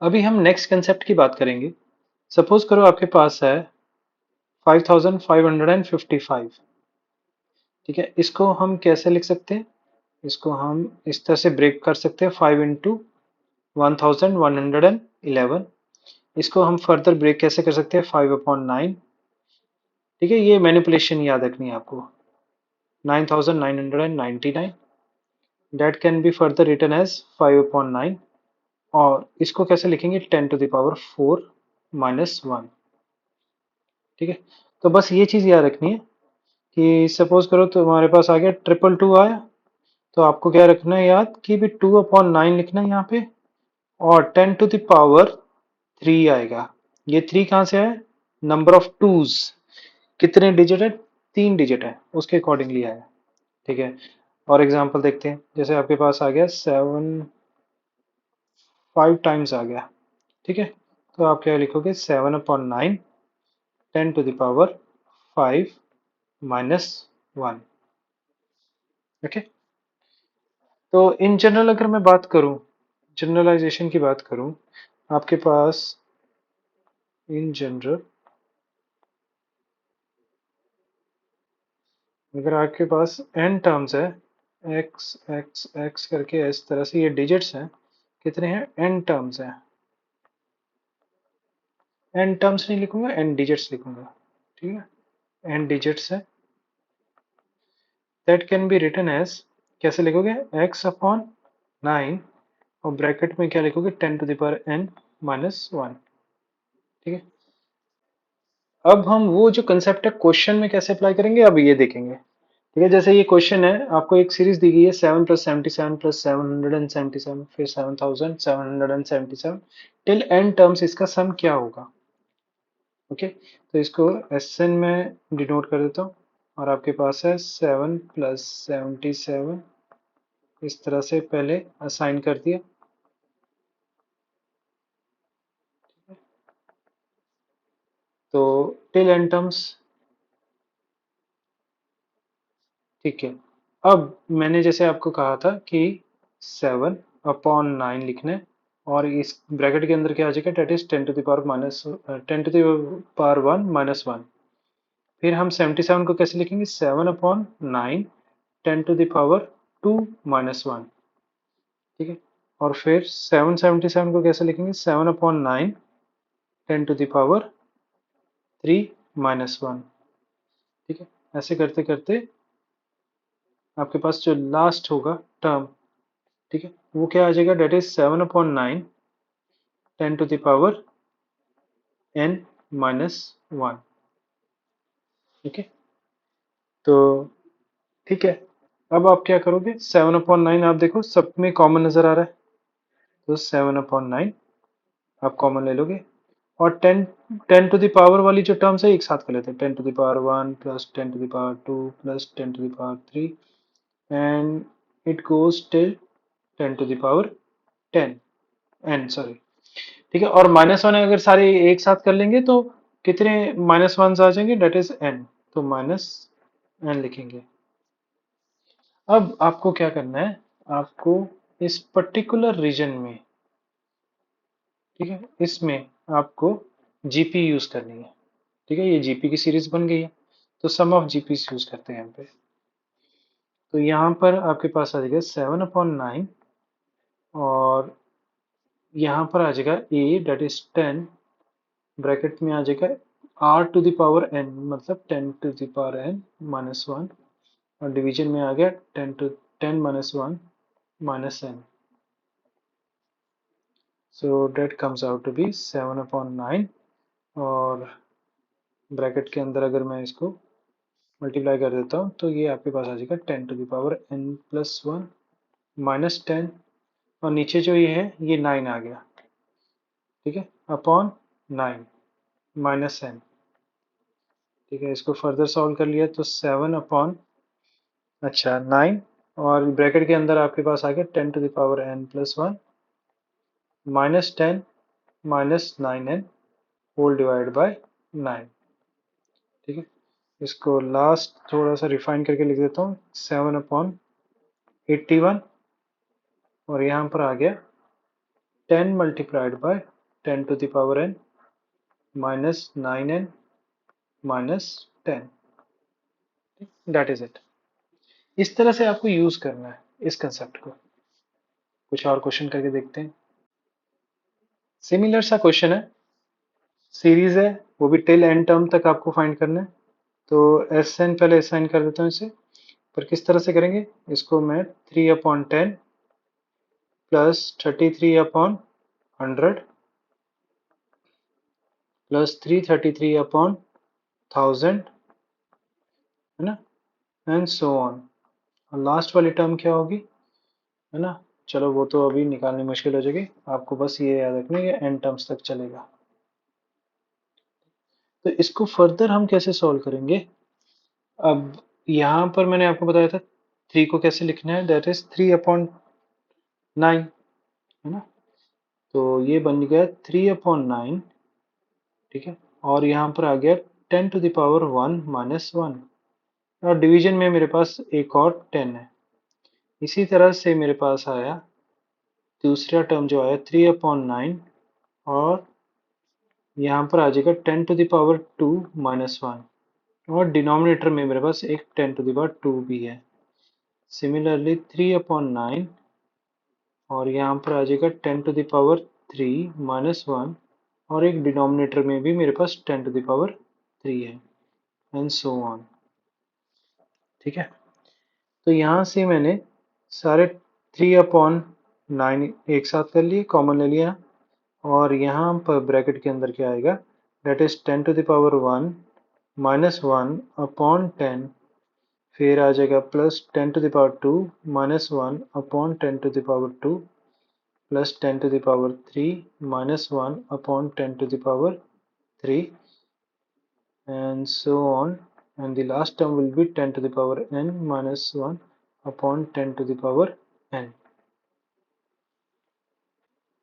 अभी हम next concept की बात करेंगे। सपोज करो आपके पास है 5555, ठीक है। इसको हम कैसे लिख सकते हैं? इसको हम इस तरह से ब्रेक कर सकते हैं, 5 into 1111। इसको हम फर्दर ब्रेक कैसे कर सकते हैं? 5/9, ठीक है। ये मैनिपुलेशन याद रखनी है आपको। 9999, that can be further written as 5/9। और इसको कैसे लिखेंगे? 10⁴ -1, ठीक है। तो बस ये चीज याद रखनी है कि सपोज करो तुम्हारे पास आ गया 222 आया, तो आपको क्या रखना है याद कि भी 2/9 लिखना है यहाँ पे, और 10⁻³ आएगा। ये 3 कहाँ से है? Number of twos. कितने डिजिट है? 3 डिजिट है, उसके अकॉर्डिंगली आया, ठीक है। और एग्जांपल देखते हैं, जैसे आपके पास आ गया 7 5 टाइम्स आ गया, ठीक है। तो आप क्या लिखोगे? 7/9, 10⁵ ओके। तो इन जनरल अगर मैं बात करूं, जनरलाइजेशन की बात करूं, आपके पास इन जनरल अगर आपके पास n टर्म्स है, x x x करके इस तरह से ये डिजिट्स हैं, कितने हैं? n टर्म्स हैं। n टर्म्स नहीं लिखूंगा, n डिजिट्स लिखूंगा, ठीक है। n डिजिट्स है, that can be written as, कैसे लिखोगे? x/9, और ब्रैकेट में क्या लिखोगे? 10⁻n-1, ठीक है। अब हम वो जो कंसेप्ट है क्वेश्चन में कैसे अप्लाई करेंगे, अब ये देखेंगे, ठीक है। जैसे ये क्वेश्चन है, आपको एक सीरीज दी गई है 7 + 77 + 777, फिर 7777 टिल n टर्म्स, इसका सम क्या होगा? ओके, तो इसको Sn में डिनोट कर देता हूँ, और आपके पास है 7 + 77, इस तरह से पहले असाइन कर दिया। तो टिल n टर्म्स, ठीक है। अब मैंने जैसे आपको कहा था कि 7/9 लिखना है, और इस ब्रैकेट के अंदर क्या आ जाएगा? डेट इज 10⁻1 फिर हम 77 को कैसे लिखेंगे? 7/9, 10⁻2 - 1, ठीक है। और फिर 777 को कैसे लिखेंगे? 7/9, 10⁻3 - 1, ठीक है। ऐसे करते करते आपके पास जो लास्ट होगा टर्म, ठीक है, वो क्या आ जाएगा? डेट इज 7/9, 10⁻n-1, ठीक है। तो ठीक है, अब आप क्या करोगे? 7/9 आप देखो सब में कॉमन नजर आ रहा है, तो 7/9 आप कॉमन ले लोगे, और 10 वाली जो टर्म्स है एक साथ कर लेते हैं। 10⁻1 + 10⁻2 + 10⁻3, and it goes till 10⁻10 n, sorry, ठीक है। और -1 अगर सारे एक साथ कर लेंगे तो कितने -1 आ जाएंगे? डेट इज n, तो -n लिखेंगे। अब आपको क्या करना है? आपको इस पर्टिकुलर रीजन में, ठीक है, इसमें आपको जीपी यूज करनी है, ठीक है। ये जीपी की सीरीज बन गई है, तो सम ऑफ जीपी यूज करते हैं यहाँ पे। तो यहाँ पर आपके पास आ जाएगा 7/9, और यहाँ पर आ जाएगा a, डेट इज 10, ब्रैकेट में आ जाएगा r⁴n, मतलब 10⁻n-1, और डिवीजन में आ गया 10⁻1 - n, so that comes out to be 7/9, और ब्रैकेट के अंदर अगर मैं इसको मल्टीप्लाई कर देता हूँ तो ये आपके पास आ जाएगा 10⁻n+1 -10, और नीचे जो ये है ये 9 आ गया, ठीक है, अपॉन 9 -n, ठीक है। इसको फर्दर सॉल्व कर लिया तो 7/, अच्छा 9, और ब्रैकेट के अंदर आपके पास आ गया 10⁻n+1 -10 -9n whole divide by 9, ठीक है। इसको लास्ट थोड़ा सा रिफाइन करके लिख देता हूँ, 7/81, और यहाँ पर आ गया 10 × 9, 10 to the power n minus 9n minus 10. That is it. इस तरह से आपको यूज करना है इस कंसेप्ट को। कुछ और क्वेश्चन करके देखते हैं। सिमिलर सा क्वेश्चन है, सीरीज है, वो भी टिल एन टर्म तक आपको फाइंड करना है। तो एस एन पहले असाइन कर देता हूँ इसे, पर किस तरह से करेंगे इसको, मैं 3/10 प्लस 33/100 प्लस 333/1000, है ना, एंड सो ऑन। और लास्ट वाली टर्म क्या होगी, है ना, चलो वो तो अभी निकालनी मुश्किल हो जाएगी, आपको बस ये याद रखना है एन टर्म्स तक चलेगा। तो इसको फर्दर हम कैसे सॉल्व करेंगे। अब यहाँ पर मैंने आपको बताया था 3 को कैसे लिखना है, दैट इज 3/9, है ना। तो ये बन गया 3/9, ठीक है। और यहाँ पर आ गया 10 to the power 1 minus 1, और डिवीजन में मेरे पास एक और 10 है। इसी तरह से मेरे पास आया दूसरा टर्म जो आया 3/9, और यहाँ पर आ जाएगा 10 to the power 2 minus 1, और डिनोमिनेटर में मेरे पास एक 10 to the power 2 भी है। सिमिलरली 3/9, और यहाँ पर आ जाएगा 10 to the power 3 minus 1, और एक डिनोमिनेटर में भी मेरे पास 10 to the power 3 है, एंड सो ऑन, ठीक है। तो यहाँ से मैंने सारे 3/9 एक साथ कर लिए, कॉमन ले लिया, और यहाँ पर ब्रैकेट के अंदर क्या आएगा, date is 10 to the power 1 minus 1/10, फिर आ जाएगा plus 10 to the power 2 minus 1/10 to the power 2 plus 10 to the power 3 minus 1/10 to the power 3, and so on, and the last term will be 10 to the power n minus 1/10 to the power n,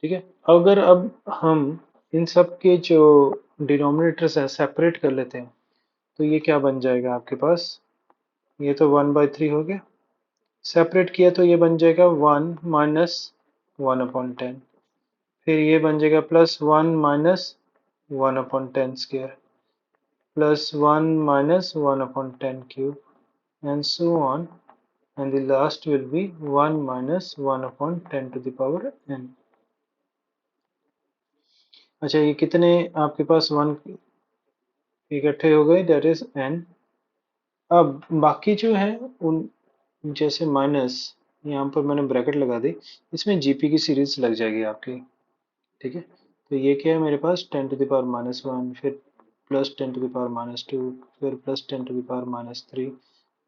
ठीक है। अगर अब हम इन सब के जो denominators हैं separate कर लेते हैं, तो ये क्या बन जाएगा आपके पास, ये तो 1/3 हो गया, सेपरेट किया तो ये बन जाएगा 1 माइनस 1/10, फिर ये बन जाएगा plus 1 minus 1/10 square plus 1 minus 1/10 cube, and so on, and the last will be 1 minus 1/10 to the power n। अच्छा, ये कितने आपके पास 1 इकट्ठे हो गए, दैट इज n। अब बाकी जो है उन, जैसे माइनस, यहाँ पर मैंने ब्रैकेट लगा दी, इसमें जीपी की सीरीज लग जाएगी आपकी, ठीक है। तो ये क्या है मेरे पास 10 to the power minus 1, फिर plus 10 to the power minus 2, फिर plus 10 to the power minus 3,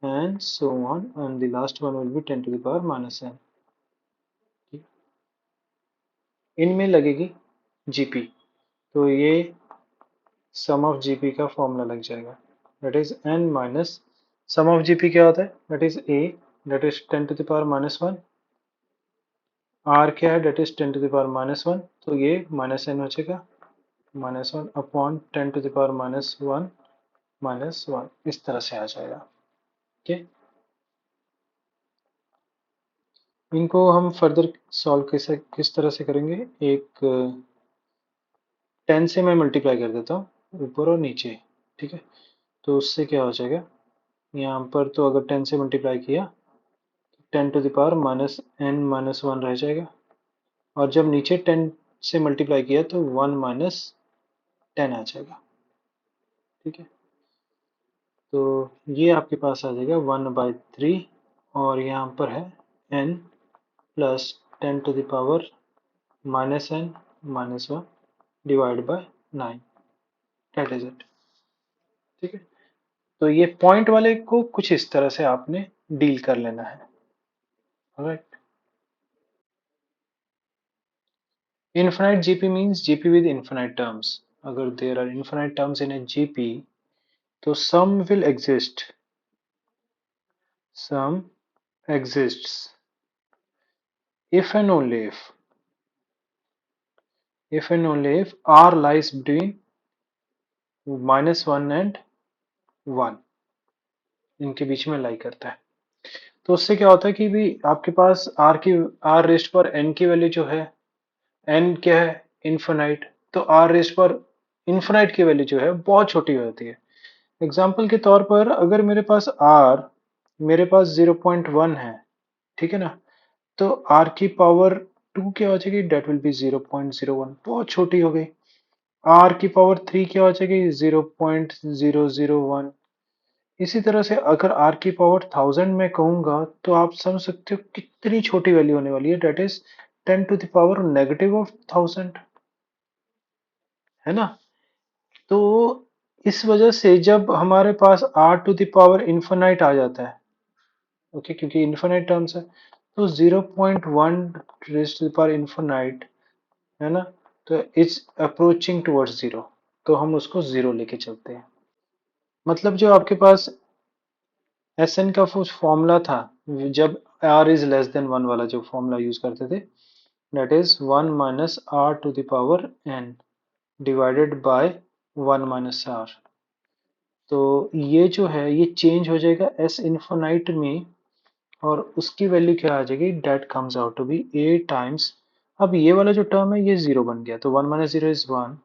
and so on, and the last one will be 10 to the power minus n। इनमें लगेगी जीपी, तो ये सम ऑफ जीपी का formula लग जाएगा, that is n minus sum of GP क्या होता है, that is a, that is 10 to the power minus 1, r क्या है, that is 10 to the power minus 1, तो ये माइनस n हो जाएगा, minus 1/10 to the power minus 1 minus 1, इस तरह से आ जाएगा, ठीक है। इनको हम फर्दर सॉल्व किस तरह से करेंगे, एक 10 से मैं मल्टीप्लाई कर देता हूँ ऊपर और नीचे, ठीक है। तो उससे क्या हो जाएगा, यहाँ पर तो अगर 10 से मल्टीप्लाई किया तो 10 to the power minus n minus 1 रह जाएगा, और जब नीचे 10 से मल्टीप्लाई किया तो 1 माइनस 10 आ जाएगा, ठीक है। तो ये आपके पास आ जाएगा 1/3, और यहाँ पर है n plus 10 to the power minus n minus 1 divide by 9, that is it, ठीक है। तो ये पॉइंट वाले को कुछ इस तरह से आपने डील कर लेना है, alright. Infinite GP means GP with infinite terms. अगर there are infinite terms in a GP, तो sum exists if and only if and only if r lies between -1 and 1, इनके बीच में लाई करता है। तो उससे क्या होता है कि भी आपके पास r रेस्ट पर n की वैल्यू जो है, n क्या है, इनफाइनाइट, तो आर रेस्ट पर इन्फिनाइट की वैल्यू जो है बहुत छोटी होती है। एग्जाम्पल के तौर पर अगर मेरे पास 0.1 है, ठीक है ना, तो आर की पावर 2 क्या हो जाएगी, डेट विल बी 0.01, बहुत छोटी हो गई। आर की पावर 3 क्या हो जाएगी, 0.001। इसी तरह से अगर आर की पावर 1000 में कहूंगा तो आप समझ सकते हो कितनी छोटी वैल्यू होने वाली है, that is 10 to the power negative of 1000, है ना। तो इस वजह से जब हमारे पास r to the power infinite आ जाता है, ओके, क्योंकि इन्फिनाइट टर्म्स है, तो 0.1 raise to the power infinite, है ना, तो इट्स अप्रोचिंग टुवर्ड्स जीरो, तो हम उसको जीरो लेके चलते हैं। मतलब जो आपके पास एस एन का फॉर्मूला था, जब R is less than one वाला जो फॉर्मूला यूज करते थे, that is 1 - r⁴ divided by 1 - r। तो ये जो है ये चेंज हो जाएगा एस इन्फिनाइट में, और उसकी वैल्यू क्या आ जाएगी, that comes out to be A times. अब ये वाला जो टर्म है ये जीरो बन गया, तो 1 - 0 इज 1,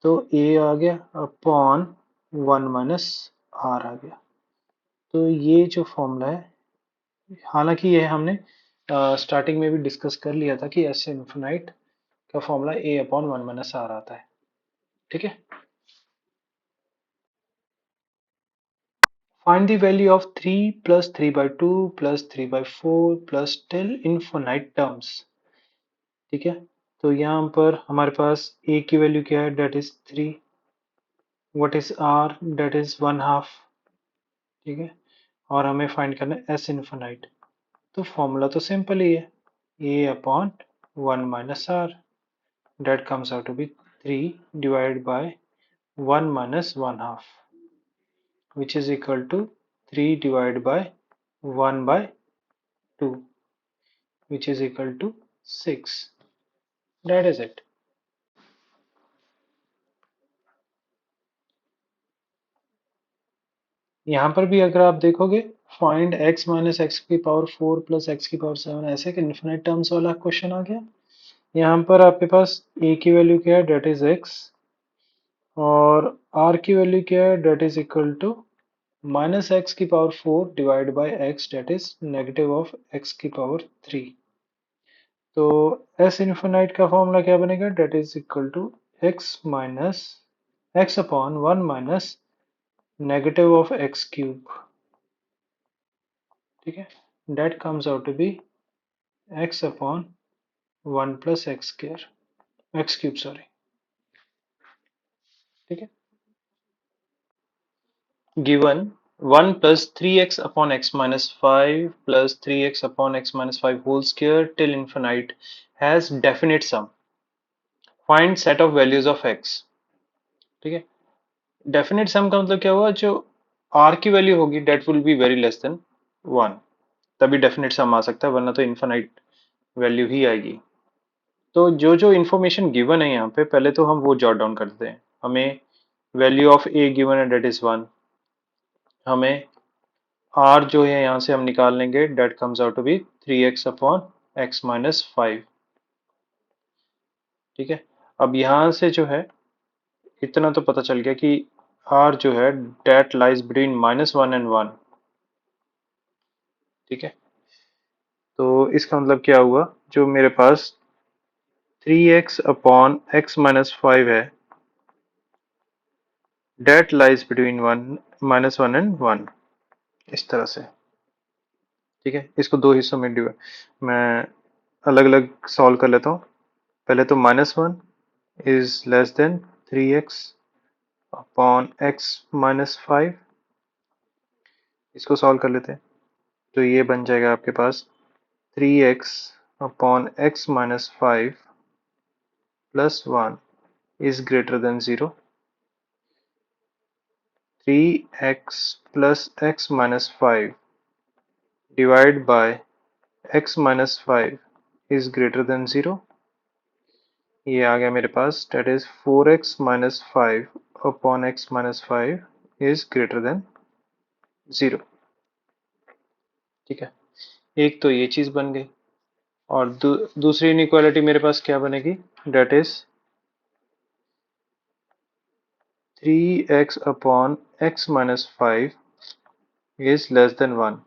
तो ए आ गया अपॉन 1 - r आ गया। तो ये जो फॉर्मूला है, हालांकि ये हमने स्टार्टिंग में भी डिस्कस कर लिया था कि एस इन्फिनाइट का फॉर्मूला ए अपॉन 1 - r आता है, ठीक है। Find the value of 3 + 3/2 + 3/4 plus till infinite terms, ठीक है। तो यहाँ पर हमारे पास ए की वैल्यू क्या है, that is 3, what is R, that is 1/2, ठीक है। और हमें फाइंड करना है एस इन्फिनाइट, तो फॉर्मूला तो सिंपल ही है, A upon 1 - r, that comes out to be 3 divided by 1 minus 1/2, which is equal to 3 divided by 1 by 2, which is equal to 6. That is it. यहाँ पर भी अगर आप देखोगे, फाइंड x माइनस एक्स की पावर 4 प्लस एक्स की power 7, ऐसे कि इन्फिनिट टर्म्स वाला क्वेश्चन आ गया। यहाँ पर आपके पास a की वैल्यू क्या है, डेट इज x, और r की वैल्यू क्या है, that is equal to minus x की power 4 divide by x, that is negative of x की पावर 3। तो एस इन्फिनाइट का फॉर्मूला क्या बनेगा, that is equal to x upon 1 minus negative of x cube, ठीक है। That comes out to be x upon 1 plus x square, x cube sorry, ठीक है। Given 1 plus 3x upon x minus 5 plus 3x upon x minus 5 whole square till infinite has definite sum. Find set of values of x, ठीक है। Definite सम का मतलब क्या हुआ, जो r की वैल्यू होगी that will be very less than 1, तभी डेफिनेट सम आ सकता है, वरना तो इनफाइनाइट वैल्यू ही आएगी। तो जो जो इन्फॉर्मेशन गिवन है यहाँ पे, पहले तो हम वो जॉट डाउन करते हैं। हमें वैल्यू ऑफ a गिवन है, डेट इज 1। हमें r जो है यहाँ से हम निकाल लेंगे, that comes out to be 3x upon x minus 5, ठीक है। अब यहाँ से जो है इतना तो पता चल गया कि r जो है डेट लाइज बिटवीन -1 एंड 1, ठीक है। तो इसका मतलब क्या हुआ, जो मेरे पास 3x अपॉन x माइनस 5 है, डेट लाइज बिटवीन -1 एंड 1, इस तरह से, ठीक है। इसको दो हिस्सों में डिवाइड, मैं अलग अलग सॉल्व कर लेता हूँ। पहले तो -1 is less then 3x upon x minus 5, इसको सॉल्व कर लेते हैं। तो ये बन जाएगा आपके पास 3x upon x minus 5 plus 1 is greater than 0। 3x plus x minus 5 divide by x minus 5 is greater than 0। ये आ गया मेरे पास, that is 4x minus 5 upon x minus 5 is greater than 0, ठीक है। एक तो ये चीज बन गई, और दूसरी इनइक्वालिटी मेरे पास क्या बनेगी, that is 3x upon x minus 5 is less than 1।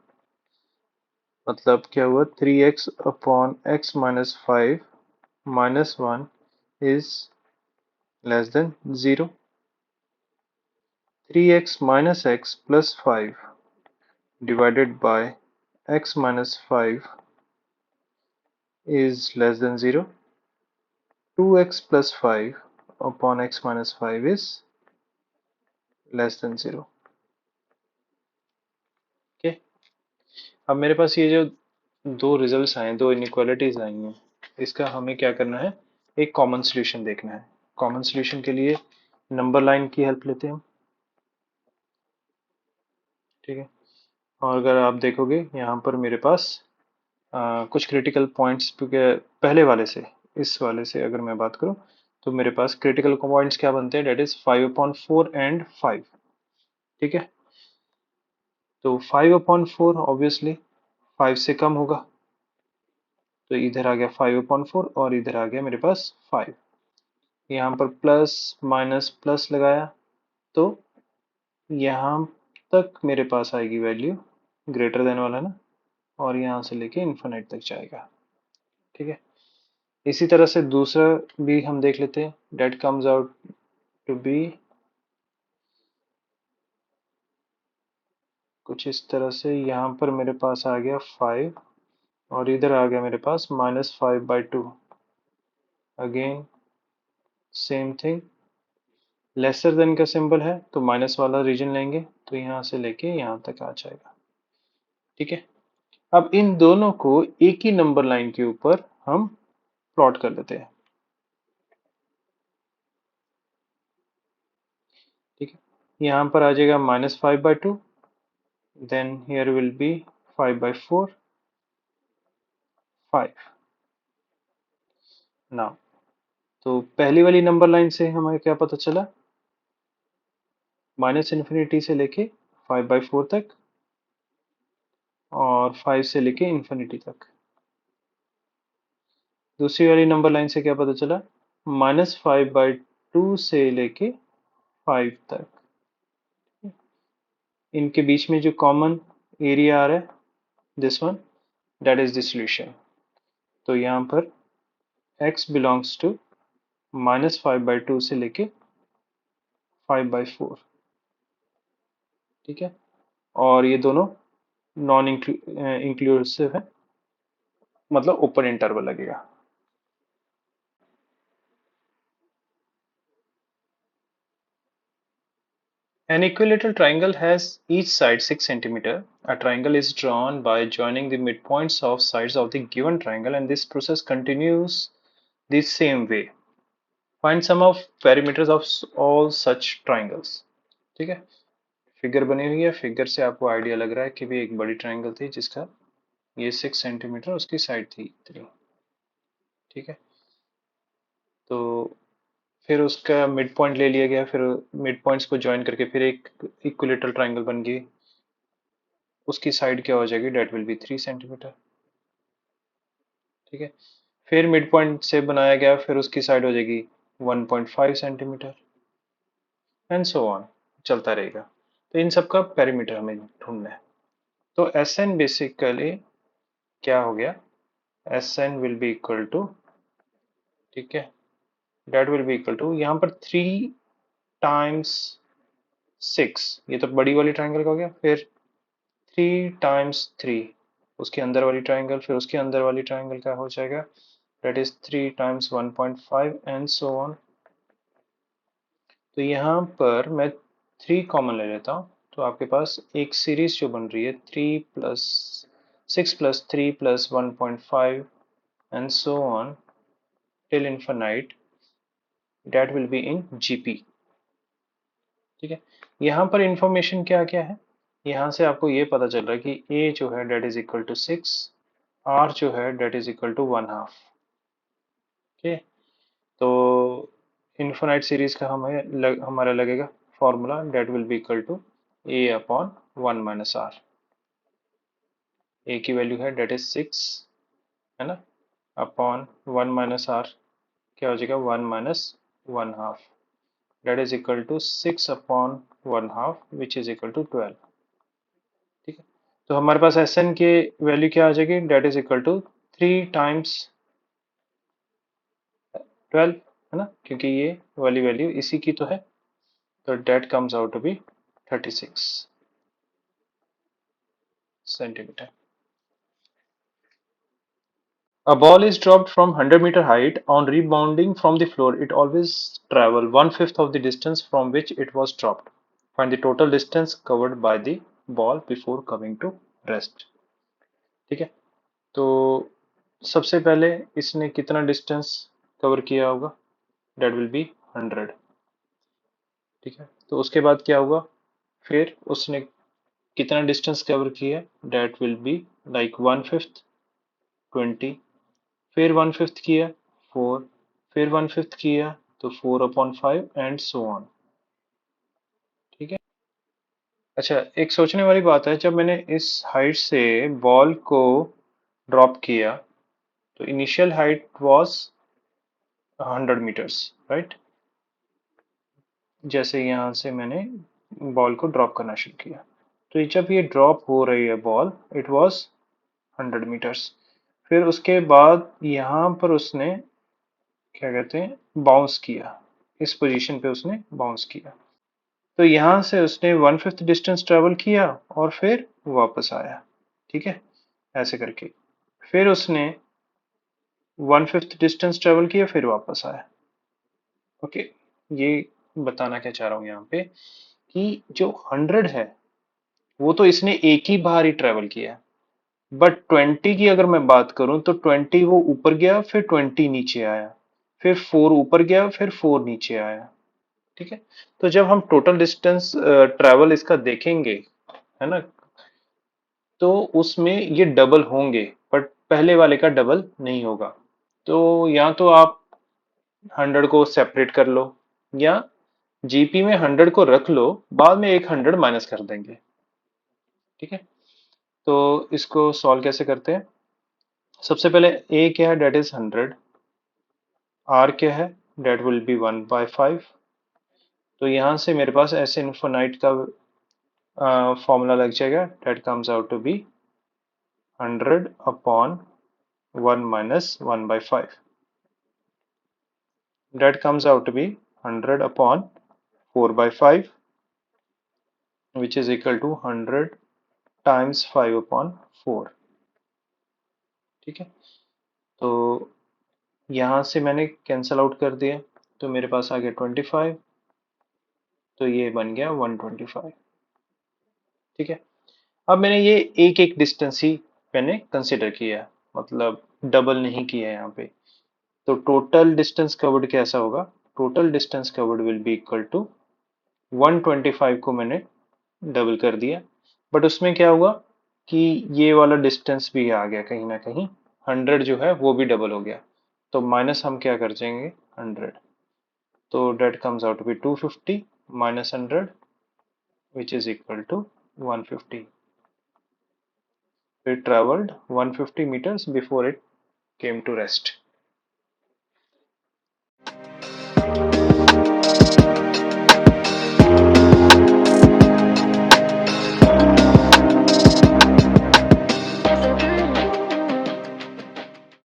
मतलब क्या हुआ, 3x upon x minus 5 minus 1 is less than 0। 3x minus x plus 5 divided by x minus 5 is less than 0. 2x plus 5 upon x minus 5 is less than 0. Okay, अब मेरे पास ये जो दो results आए, दो इनइक्वालिटीज आई हैं, इसका हमें क्या करना है, एक कॉमन सॉल्यूशन देखना है। कॉमन सॉल्यूशन के लिए नंबर लाइन की हेल्प लेते हैं हम। ठीक है, और अगर आप देखोगे यहाँ पर मेरे पास कुछ क्रिटिकल पॉइंट्स, पहले वाले से इस वाले से अगर मैं बात करूं तो मेरे पास क्रिटिकल पॉइंट्स क्या बनते हैं, डेट इज 5/4 एंड 5। ठीक है, तो 5/4 ऑब्वियसली 5 से कम होगा, तो इधर आ गया 5/4 और इधर आ गया मेरे पास 5। यहाँ पर प्लस माइनस प्लस लगाया तो यहाँ तक मेरे पास आएगी वैल्यू ग्रेटर देन वाला ना, और यहाँ से लेके इन्फिनिट तक जाएगा। ठीक है, इसी तरह से दूसरा भी हम देख लेते हैं, that comes out to be कुछ इस तरह से। यहाँ पर मेरे पास आ गया 5 और इधर आ गया मेरे पास -5/2। Again same thing, lesser than का सिंबल है तो माइनस वाला रीजन लेंगे, तो यहाँ से लेके यहाँ तक आ जाएगा। ठीक है, अब इन दोनों को एक ही नंबर लाइन के ऊपर हम प्लॉट कर लेते हैं। ठीक है, यहाँ पर आ जाएगा -5/2, then here will be 5/4 5 now. तो पहली वाली नंबर लाइन से हमें क्या पता चला, माइनस इन्फिनिटी से लेके 5/4 तक और 5 से लेके इन्फिनिटी तक। दूसरी वाली नंबर लाइन से क्या पता चला, -5/2 से लेके 5 तक। इनके बीच में जो कॉमन एरिया आ रहा है, this one, that is the solution. तो यहाँ पर x बिलोंग्स टू -5/2 से लेके 5/4। ठीक है, और ये दोनों नॉन इंक्लूसिव है, मतलब ओपन इंटरवल लगेगा। An equilateral triangle has each side 6 centimeter. A triangle is drawn by joining the midpoints of sides of the given triangle, and this process continues the same way. Find sum of perimeters of all such triangles. ठीक है, figure बनी हुई है, figure से आपको idea लग रहा है कि भी एक बड़ी ट्राइंगल थी जिसका ये 6 सेंटीमीटर उसकी साइड थी 3। ठीक है, तो फिर उसका मिड पॉइंट ले लिया गया, फिर मिड पॉइंट्स को ज्वाइन करके फिर एक इक्विलेटरल ट्राइंगल बन गई, उसकी साइड क्या हो जाएगी, डेट विल बी 3 सेंटीमीटर। ठीक है, फिर मिड पॉइंट से बनाया गया, फिर उसकी साइड हो जाएगी 1.5 सेंटीमीटर एंड सो ऑन, चलता रहेगा। तो इन सब का पेरीमीटर हमें ढूंढना है। तो एस एन बेसिकली क्या हो गया, S N will be equal to, ठीक है, that will be equal to, यहाँ पर 3 टाइम्स 6, ये तो बड़ी वाली ट्राइंगल का हो गया, फिर 3 टाइम्स 3 उसके अंदर वाली ट्राइंगल, फिर उसके अंदर वाली ट्राइंगल का हो जाएगा, that is 3 times 1.5 and so on। तो यहाँ पर मैं 3 कॉमन ले लेता हूँ, तो आपके पास एक सीरीज जो बन रही है 3 + 6 + 3 + 1.5 and so on till infinite, that will be in GP। ठीक है, यहाँ पर इंफॉर्मेशन क्या क्या है, यहाँ से आपको ये पता चल रहा है कि a जो है that is equal to 6, r जो है that is equal to 1/2। Okay, तो इन्फिनाइट सीरीज का हमारा लगेगा formula, that will be equal to a/1 - r। a की वैल्यू है डेट इज 6, है ना, अपॉन 1 - r क्या हो जाएगा, 1 - 1/2। that is equal to 6 upon 1/2 which is equal to 12। ठीक है, तो हमारे पास एस एन के वैल्यू क्या आ जाएगी, that is equal to 3 times 12, है ना, क्योंकि ये वाली वैल्यू इसी की तो है, तो that comes out to be 36 centimetre. A ball is dropped from 100-meter height. On rebounding from the floor, it always travel one-fifth of the distance from which it was dropped. Find the total distance covered by the ball before coming to rest। ठीक है, तो सबसे पहले इसने कितना distance cover किया होगा, date will B 100। ठीक है, तो उसके बाद क्या होगा, फिर उसने कितना डिस्टेंस कवर किया, डेट विल बी लाइक 1/5 20, फिर 1/5 किया 4, फिर 1/5 किया तो 4/5 एंड सो ऑन। ठीक है, अच्छा एक सोचने वाली बात है, जब मैंने इस हाइट से बॉल को ड्रॉप किया तो initial height was 100 metres, right. जैसे यहाँ से मैंने बॉल को ड्रॉप करना शुरू किया, तो जब ये ड्रॉप हो रही है बॉल, इट वाज 100 मीटर्स। फिर उसके बाद यहाँ पर उसने क्या कहते हैं बाउंस किया, इस पोजीशन पे उसने बाउंस किया, तो यहाँ से उसने 1/5 डिस्टेंस ट्रेवल किया और फिर वापस आया। ठीक है, ऐसे करके फिर उसने 1/5 डिस्टेंस ट्रेवल किया फिर वापस आया। ओके, ये बताना क्या चाह रहा हूँ यहाँ पे कि जो 100 है वो तो इसने एक ही बार ही ट्रेवल किया है, बट 20 की अगर मैं बात करूं तो 20 वो ऊपर गया फिर 20 नीचे आया, फिर 4 ऊपर गया फिर 4 नीचे आया। ठीक है, तो जब हम टोटल डिस्टेंस ट्रैवल इसका देखेंगे, है ना, तो उसमें ये डबल होंगे, बट पहले वाले का डबल नहीं होगा। तो या तो आप 100 को सेपरेट कर लो, या जीपी में 100 को रख लो, बाद में एक 100 माइनस कर देंगे। ठीक है, तो इसको सॉल्व कैसे करते हैं, सबसे पहले ए क्या है, डेट इज 100, आर क्या है, डेट विल बी 1/5। तो यहां से मेरे पास ऐसे इन्फोनाइट का फॉर्मूला लग जाएगा, that comes out to be 100/1 minus 1/5, that comes out to be 100/4/5 which is equal to 100 times 5/4। ठीक है, तो यहां से मैंने कैंसल आउट कर दिया, तो मेरे पास आ गया 25, तो ये बन गया 125। ठीक है, अब मैंने ये एक एक डिस्टेंस ही मैंने कंसिडर किया, मतलब डबल नहीं किया यहाँ पे, तो टोटल डिस्टेंस कवर्ड कैसा होगा, total distance covered will be equal to 125 को मैंने डबल कर दिया, बट उसमें क्या हुआ कि ये वाला डिस्टेंस भी आ गया कहीं ना कहीं, 100 जो है वो भी डबल हो गया, तो माइनस हम क्या कर देंगे 100, तो that comes out to be 250 minus 100 which is equal to 150। It traveled 150 meters before it came to rest।